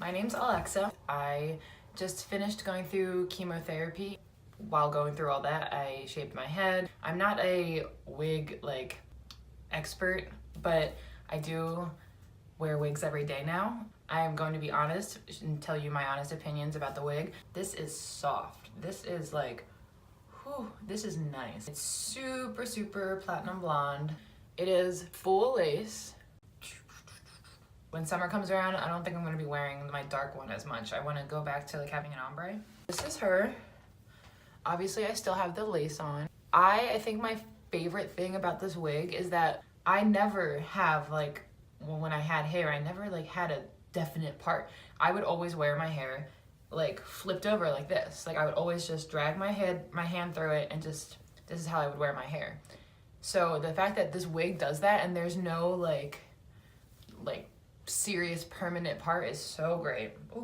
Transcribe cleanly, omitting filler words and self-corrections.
My name's Alexa. I just finished going through chemotherapy. While going through all that, I shaved my head. I'm not a wig expert, but I do wear wigs every day now. I am going to be honest and tell you my honest opinions about the wig. This is soft. This is like, whew, this is nice. It's super, super platinum blonde. It is full lace. When summer comes around, I don't think I'm gonna be wearing my dark one as much. I wanna go back to like having an ombre. This is her. Obviously, I still have the lace on. I think my favorite thing about this wig is that I never have like, well, when I had hair, I never like had a definite part. I would always wear my hair like flipped over like this. Like I would always just drag my hand through it and just, this is how I would wear my hair. So the fact that this wig does that and there's no like serious permanent part is so great. Ooh.